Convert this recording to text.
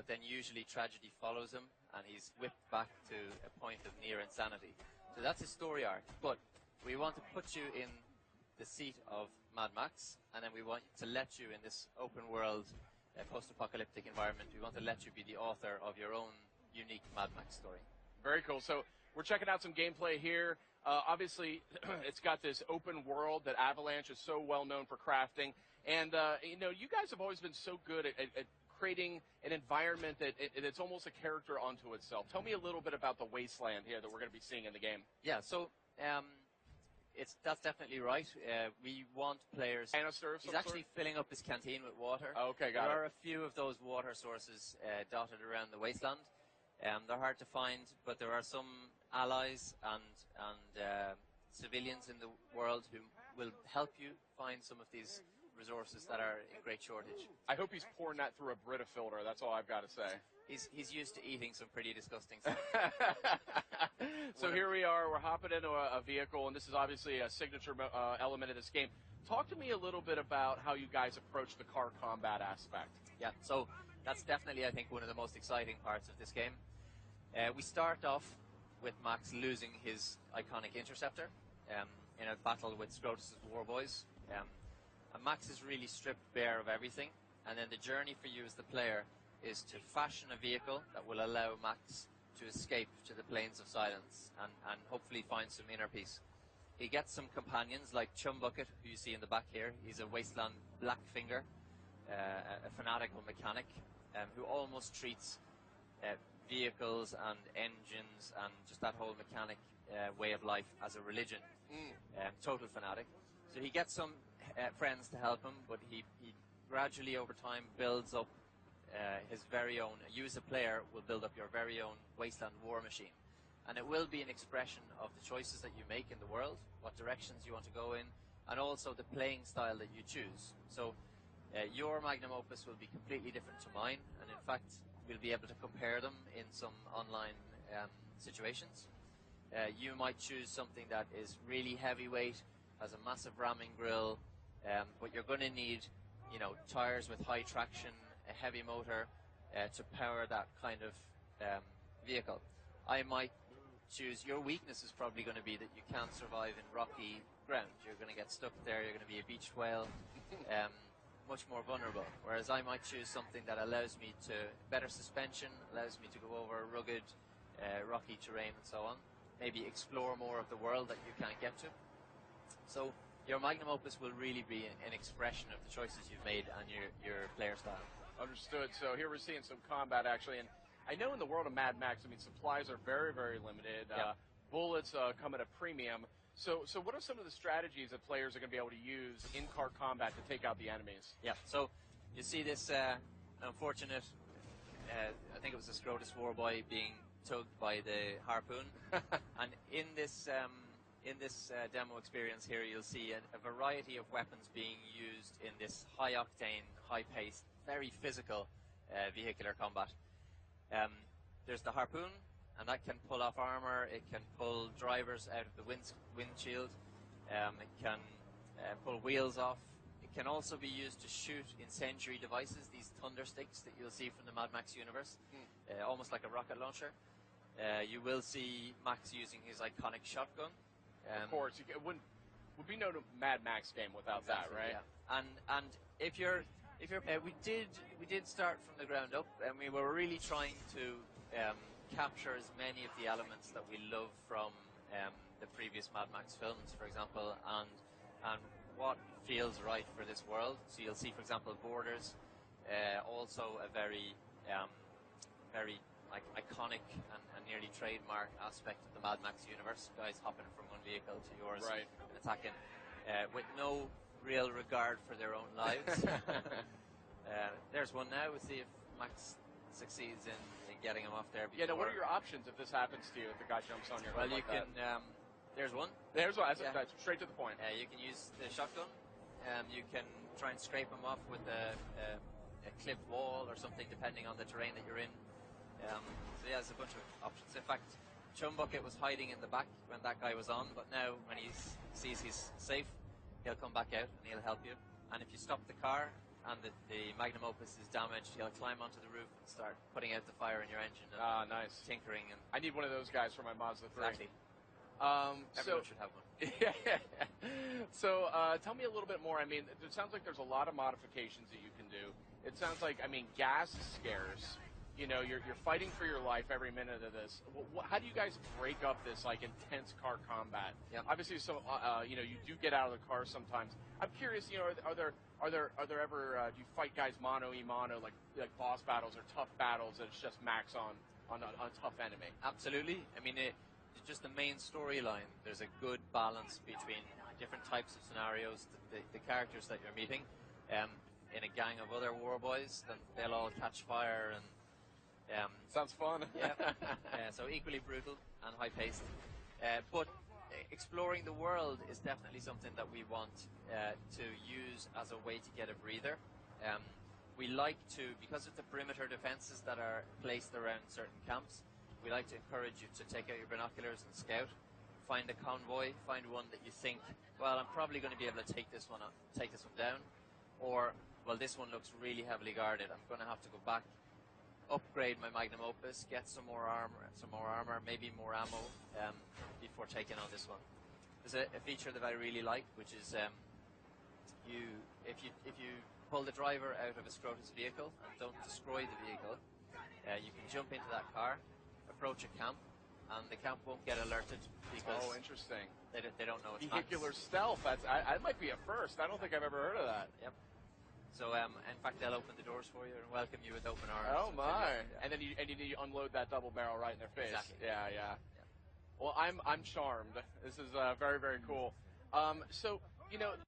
but then usually tragedy follows him, and he's whipped back to a point of near insanity. So that's his story arc. But we want to put you in the seat of Mad Max, and then we want to let you in this open world, post-apocalyptic environment. We want to let you be the author of your own unique Mad Max story. Very cool. So we're checking out some gameplay here. Obviously, it's got this open world that Avalanche is so well known for crafting. And, you know, you guys have always been so good at creating an environment that it's almost a character unto itself. Tell me a little bit about the wasteland here that we're going to be seeing in the game. Yeah, so that's definitely right. We want players... Canister of some He's actually filling up his canteen with water. Okay, got it. There are a few of those water sources dotted around the wasteland. They're hard to find, but there are some allies and civilians in the world who will help you find some of these resources that are in great shortage. I hope he's pouring that through a Brita filter. That's all I've got to say. He's used to eating some pretty disgusting stuff. So here we are. We're hopping into a vehicle, and this is obviously a signature element of this game. Talk to me a little bit about how you guys approach the car combat aspect. Yeah, so that's definitely, I think, one of the most exciting parts of this game. We start off with Max losing his iconic interceptor in a battle with Scrotus' Warboys. And Max is really stripped bare of everything, and then the journey for you as the player is to fashion a vehicle that will allow Max to escape to the plains of silence and hopefully find some inner peace. He gets some companions like Chumbucket, who you see in the back here. He's a wasteland Blackfinger, a fanatical mechanic who almost treats vehicles and engines and just that whole mechanic way of life as a religion. Total fanatic. So he gets some friends to help him, but he gradually over time builds up his very own. You as a player will build up your very own wasteland war machine, and it will be an expression of the choices that you make in the world, what directions you want to go in, and also the playing style that you choose. So your magnum opus will be completely different to mine, and in fact we'll be able to compare them in some online situations. You might choose something that is really heavyweight, has a massive ramming grille, but you're going to need, you know, tires with high traction, a heavy motor to power that kind of vehicle. I might choose, your weakness is probably going to be that you can't survive in rocky ground. You're going to get stuck there, you're going to be a beached whale, much more vulnerable. Whereas I might choose something that allows me to, better suspension, allows me to go over rugged, rocky terrain and so on. Maybe explore more of the world that you can't get to. So your magnum opus will really be an expression of the choices you've made and your player style. Understood. So here we're seeing some combat actually, and I know in the world of Mad Max, I mean, supplies are very, very limited. Yep. Bullets come at a premium. So what are some of the strategies that players are going to be able to use in car combat to take out the enemies? Yeah. So you see this unfortunate, I think it was a Scrotus Warboy being tugged by the harpoon, and in this demo experience here, you'll see a variety of weapons being used in this high-octane, high-paced, very physical vehicular combat. There's the harpoon, and that can pull off armor. It can pull drivers out of the windshield. It can pull wheels off. It can also be used to shoot incendiary devices, these thunder sticks that you'll see from the Mad Max universe, almost like a rocket launcher. You will see Max using his iconic shotgun. Of course, it would be no Mad Max game without that, right? Yeah. And if you're we did start from the ground up, and we were really trying to capture as many of the elements that we love from the previous Mad Max films, for example, and what feels right for this world. So you'll see, for example, borders, also a very iconic and nearly trademark aspect of the Mad Max universe. Guys hopping from one vehicle to yours, right, and attacking with no real regard for their own lives. There's one now. We'll see if Max succeeds in getting him off there. Yeah, now what are your options if this happens to you, if the guy jumps on your head you like can, there's one. There's one. That's straight to the point. You can use the shotgun. You can try and scrape him off with a cliff wall or something, depending on the terrain that you're in. So yeah, there's a bunch of options. In fact, Chumbucket was hiding in the back when that guy was on, but now when he sees he's safe, he'll come back out and he'll help you. And if you stop the car, and the magnum opus is damaged, he'll climb onto the roof and start putting out the fire in your engine. And Nice. Tinkering. And I need one of those guys for my Mazda 3. exactly. Everyone should have one. Yeah. So tell me a little bit more. I mean, it sounds like there's a lot of modifications that you can do. It sounds like, I mean, gas is scarce. You know, you're fighting for your life every minute of this. How do you guys break up this like intense car combat? Yep. Obviously, so you know, you do get out of the car sometimes. I'm curious, you know, are there ever do you fight guys mano a mano like boss battles or tough battles that it's just max on a tough enemy? Absolutely. I mean, it's just the main storyline. There's a good balance between different types of scenarios, the characters that you're meeting. In a gang of other war boys, then they'll all catch fire and. Sounds fun. Yeah. So equally brutal and high-paced. But exploring the world is definitely something that we want to use as a way to get a breather. We like to, because of the perimeter defenses that are placed around certain camps, we like to encourage you to take out your binoculars and scout, find a convoy, find one that you think, well, I'm probably going to be able to take this one down, or, well, this one looks really heavily guarded. I'm going to have to go back, upgrade my magnum opus, get some more armor, maybe more ammo before taking on this one. There's a feature that I really like, which is if you pull the driver out of a Scrotus vehicle and don't destroy the vehicle, you can jump into that car, approach a camp, and the camp won't get alerted because interesting. They don't know it's vehicular Max. stealth. I might be a first. I don't think I've ever heard of that. Yep. So, in fact, they'll open the doors for you and welcome you with open arms. Oh my! And then you need to unload that double barrel right in their face. Exactly. Yeah. Well, I'm charmed. This is very, very cool. So, you know.